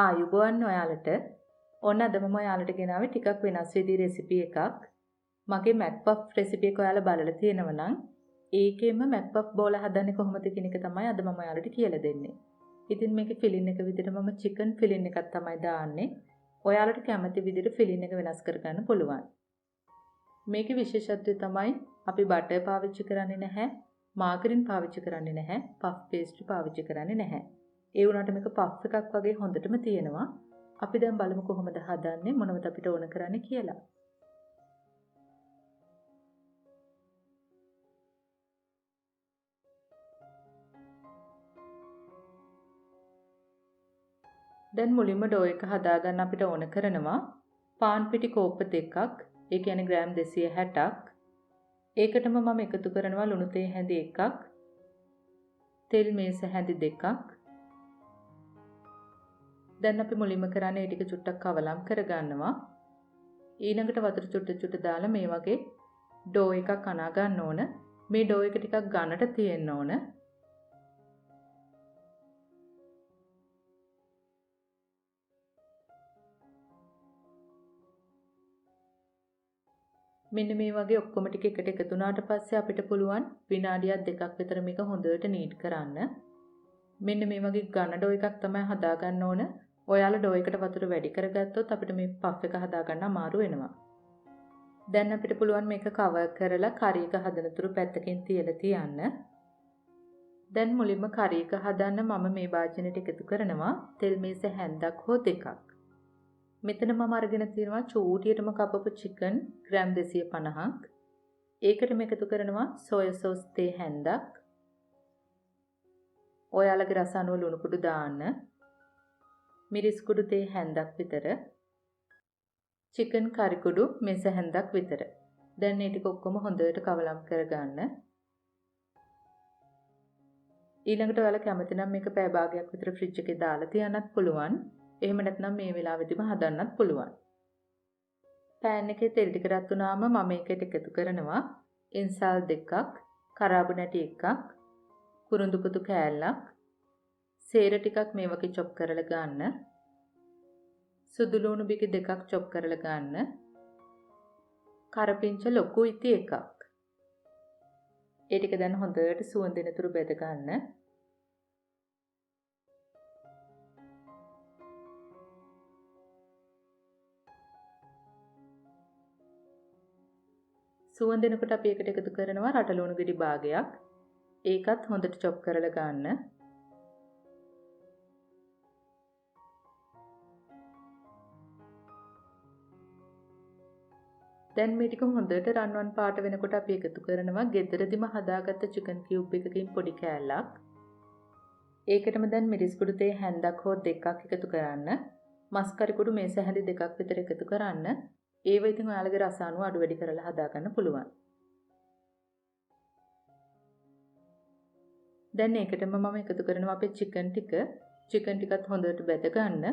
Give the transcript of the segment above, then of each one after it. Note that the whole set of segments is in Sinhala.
ආයුබෝවන් ඔයාලට. ඔන්න අද මම ඔයාලට ගෙනාවේ ටිකක් වෙනස් විදිහේ රෙසිපි එකක්. මගේ McPuff රෙසිපි එක ඔයාලා බලලා තියෙනවා නම් ඒකෙම McPuff බෝල හදන්නේ කොහොමද කියන එක තමයි අද මම ඔයාලට කියලා දෙන්නේ. ඉතින් මේකේ ෆිලින් එක විදිහට මම chicken ෆිලින් එකක් තමයි දාන්නේ. ඔයාලට කැමති විදිහට ෆිලින් එක වෙනස් කරගන්න පුළුවන්. මේකේ විශේෂත්වය තමයි අපි බටර් පාවිච්චි කරන්නේ නැහැ, මාගරින් පාවිච්චි කරන්නේ නැහැ, puff paste පාවිච්චි කරන්නේ නැහැ. ඒ වුණාට මේක පෆ් එකක් වගේ හොඳටම තියෙනවා. අපි දැන් බලමු කොහොමද හදන්නේ මොනවද අපිට ඕන කරන්නේ කියලා. දැන් මුලින්ම ඩෝ එක හදාගන්න අපිට ඕන කරනවා පාන් පිටි කෝප්ප දෙකක්, ඒ කියන්නේ ග්‍රෑම් 260ක්. ඒකටම මම එකතු කරනවා ලුණු තේ හැඳි එකක්, තෙල් මේස හැඳි දෙකක්. දැන් අපි මුලින්ම කරන්නේ ඒ ටික චුට්ටක් කවලම් කරගන්නවා. ඊළඟට වතුර චුට්ට දාලා මේ වගේ ඩෝ එකක් අනා ගන්න ඕන. මේ ඩෝ එක ටිකක් ඝනට තියෙන්න ඕන. මෙන්න මේ වගේ ඔක්කොම ටික එකට එකතු වුණාට පස්සේ අපිට පුළුවන් විනාඩියක් දෙකක් විතර මේක හොඳට නීට් කරන්න. මෙන්න මේ වගේ ඝන ඩෝ එකක් තමයි හදා ගන්න ඕන. ඔයාලා ඩෝ එකට වතුර වැඩි කරගත්තොත් අපිට මේ පෆ් එක හදා ගන්න අමාරු වෙනවා. දැන් අපිට පුළුවන් මේක කවර් කරලා කරි එක හදන තුරු පැත්තකින් තියලා තියන්න. දැන් මුලින්ම කරි එක හදන්න මම මේ භාජනයට එකතු කරනවා තෙල් මේස හැන්දක් හෝ දෙකක්. මෙතන මම අරගෙන තියෙනවා චූටියටම කපපු chicken ග්‍රෑම් 250ක්. ඒකටම එකතු කරනවා soya sauce තේ හැන්දක්. ඔයාලගේ රස අනුව ලුණු කුඩු දාන්න. මිරිස් කුඩු තේ හැන්දක් විතර. chicken curry කුඩු මේස හැන්දක් විතර. දැන් මේ ටික ඔක්කොම හොඳට කවලම් කරගන්න. ඊළඟට ඔයාලා කැමති නම් මේක පැය භාගයක් විතර ෆ්‍රිජ් එකේ දාලා තියන්නත් පුළුවන්. එහෙම නැත්නම් මේ වෙලාවෙදිම හදන්නත් පුළුවන්. පෑන් එකේ තෙල් ටික රත් වුණාම මම ඒකට එකතු කරනවා ඉන්සාල් දෙකක්, කරාබු නැටි එකක්, කුරුඳු පුතු කෑල්ලක්, සේර ටිකක් මේ වගේ චොප් කරලා ගන්න. සුදු ලුණු බිකි දෙකක් චොප් කරලා ගන්න. කරපිංච ලොකු ඉති එකක්. ඒ ටික දැන් හොඳට සුවඳින තුරු බෙද ගන්න. සුවඳිනකොට අපි එකට එකතු කරනවා රටලුණු ගෙඩි භාගයක්. ඒකත් හොඳට චොප් කරලා ගන්න. දැන් මේ ටික හොඳට රන්වන් පාට වෙනකොට අපි එකතු කරනවා ගෙදරදිම හදාගත්ත chicken cube එකකින් පොඩි කෑල්ලක්. ඒකටම දැන් මිරිස් කුඩු තේ හැන්දක් හෝ දෙකක් එකතු කරන්න. මස් කරි කුඩු මේස හැඳි දෙකක් විතර එකතු කරන්න. ඒව ඉතින් ඔයාලගේ රස අනුව අඩු වැඩි කරලා හදා ගන්න පුළුවන්. දැන් ඒකටම මම එකතු කරනවා අපේ chicken ටික. chicken ටිකත් හොඳට බෙද ගන්න.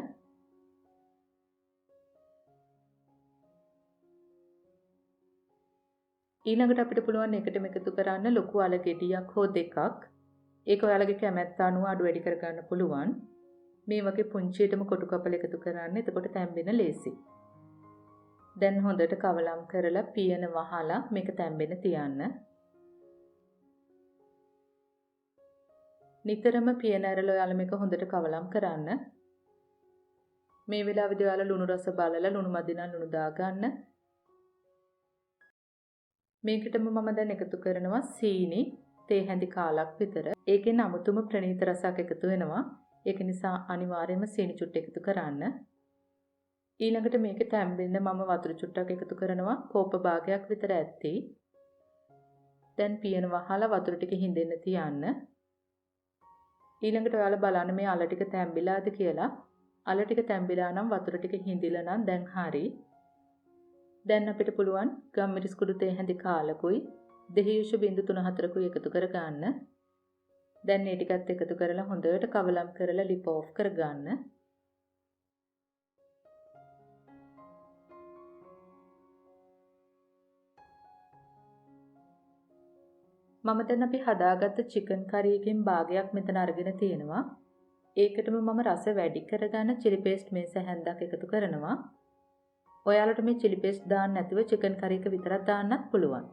ඊළඟට අපිට පුළුවන් ඒකටම එකතු කරන්න ලොකු අල ගෙඩියක් හෝ දෙකක්. ඒක ඔයාලගේ කැමැත්ත අනුව අඩු වැඩි කර ගන්න පුළුවන්. මේ වගේ පුංචියටම කොටු කපලා එකතු කරන්න. එතකොට තැම්බෙන ලේසි. දැන් හොඳට කවලම් කරලා පියන වහලා මේක තැම්බෙන තියන්න. නිතරම පියන ඇරලා ඔයාලා මේක හොඳට කවලම් කරන්න. මේ වෙලාවේදී ඔයාලා ලුණු රස බලලා ලුණු මදි නම් ලුණු දාගන්න. මේකටම මම දැන් එකතු කරනවා සීනි තේ හැඳි කාලක් විතර. ඒකෙන් අමුතුම ප්‍රණීත රසයක් එකතු වෙනවා. ඒක නිසා අනිවාර්යයෙන්ම සීනි චුට්ට එකතු කරන්න. ඊළඟට මේක තැම්බෙන්න මම වතුර චුට්ටක් එකතු කරනවා කෝප භාගයක් විතර ඇත්ති. දැන් පියන වහලා වතුර ටික හිඳෙන්න තියන්න. ඊළඟට ඔයාලා බලන්න මේ අල ටික තැම්බිලාද කියලා. අල ටික තැම්බිලා නම් වතුර ටික හිඳිලා නම් දැන් හරි. දැන් අපිට පුළුවන් ගම්මිරිස් කුඩු තේ හැඳි කාලකුයි දෙහියුෂ බිඳු 3-4කුයි එකතු කර ගන්න. දැන් මේ ටිකත් එකතු කරලා හොඳට කවලම් කරලා ලිප් ඔෆ් කර ගන්න. මම දැන් අපි හදාගත්ත chicken curry එකෙන් භාගයක් මෙතන අරගෙන තියෙනවා. ඒකටම මම රස වැඩි කරගන්න chili paste මේස හැන්දක් එකතු කරනවා. ඔයාලට මේ chili paste දාන්න නැතුව chicken curry එක විතරක් දාන්නත් පුළුවන්.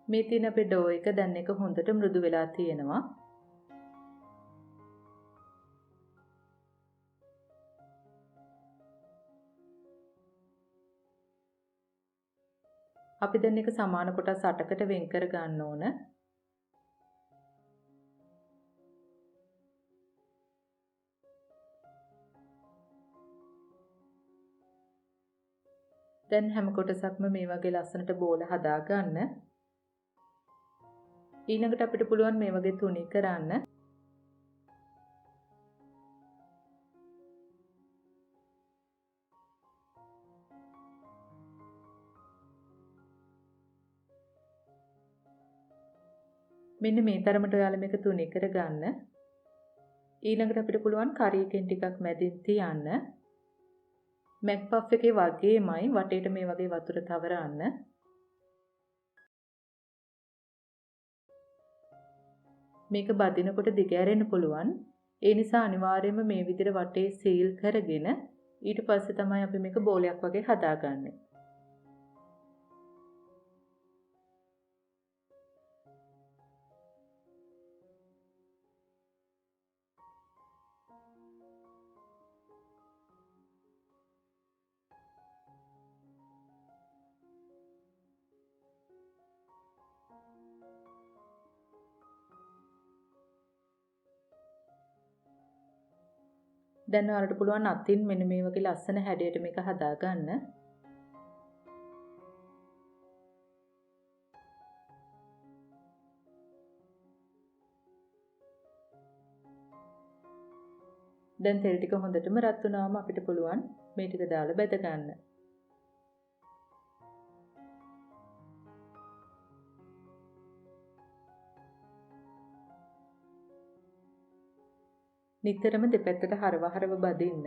මේ තියෙන අපේ dough එක දැන් එක හොඳට මෘදු වෙලා තියෙනවා. අපි දැන් එක සමාන කොටස් 8කට වෙන් කර ගන්න ඕන. දැන් හැම කොටසක්ම මේ වගේ ලස්සනට බෝල හදා ගන්න. ඊළඟට අපිට පුළුවන් මේ වගේ තුනී කරන්න. මෙන්න මේ තරමට ඔයාලා මේක තුනී කරගන්න. ඊළඟට අපිට පුළුවන් curry එකෙන් ටිකක් මැදින් තියන්න. McPuff එකේ වගේමයි වටේට මේ වගේ වතුර තවරන්න. මේක බදිනකොට දිග ඇරෙන්න පුළුවන්. ඒ නිසා අනිවාර්යයෙන්ම මේ විදිහට වටේ සීල් කරගෙන ඊට පස්සේ තමයි අපි මේක බෝලයක් වගේ හදාගන්නේ. දැන් ඔයාලට පුළුවන් අතින් මෙන්න මේ වගේ ලස්සන හැඩයට මේක හදාගන්න. දැන් තෙල් ටික හොඳටම රත් වුණාම අපිට පුළුවන් මේ ටික දාලා බෙද ගන්න. නිතරම දෙපැත්තට හරව බදින්න.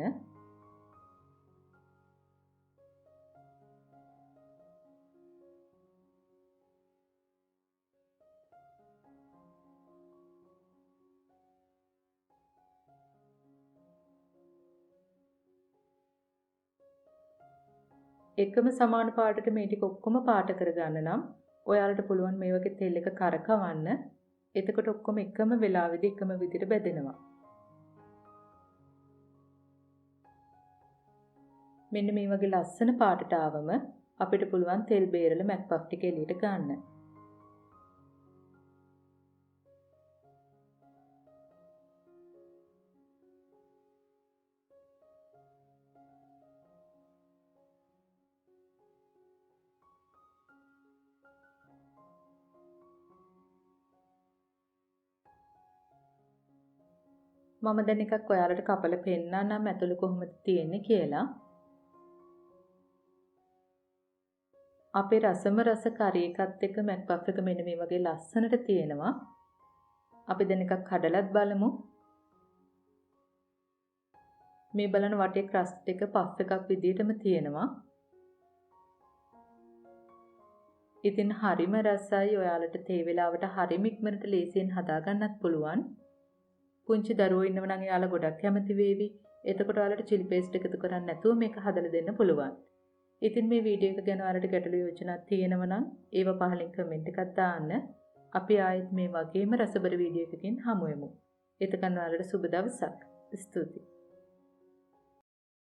එකම සමාන පාටට මේ ටික ඔක්කොම පාට කරගන්න නම් ඔයාලට පුළුවන් මේ වගේ තෙල් එක කරකවන්න. එතකොට ඔක්කොම එකම වෙලාවෙදී එකම විදිහට බෙදෙනවා. මෙන්න මේ වගේ ලස්සන පාටට ආවම අපිට පුළුවන් තෙල් බේරලා McPuff ටික එළියට ගන්න. මම දැන් එකක් ඔයාලට කපලා පෙන්නන්නම් ඇතුළේ කොහොමද තියෙන්නේ කියලා. අපේ රසම රස curry එකත් එක්ක McPuff එක මෙන්න මේ වගේ ලස්සනට තියෙනවා. අපි දැන් එකක් කඩලත් බලමු. මේ බලන වටේ crust එක puff එකක් විදිහටම තියෙනවා. ඉතින් හරිම රසයි. ඔයාලට තේ වෙලාවට හරිම ඉක්මනට ලේසියෙන් හදා ගන්නත් පුළුවන්. පුංචි දරුවෝ ඉන්නව නම් එයාලා ගොඩක් කැමති වේවි. එතකොට ඔයාලට chili paste එකතු කරන්න නැතුව මේක හදලා දෙන්න පුළුවන්. ඉතින් මේ වීඩියෝ එක ගැන ඔයාලට ගැටලු යෝජනා තියෙනවා නම් ඒව පහලින් කමෙන්ට් එකක් දාන්න. අපි ආයෙත් මේ වගේම රසබර වීඩියෝ එකකින් හමු වෙමු. එතකන් ඔයාලට සුබ දවසක්. ස්තුතියි.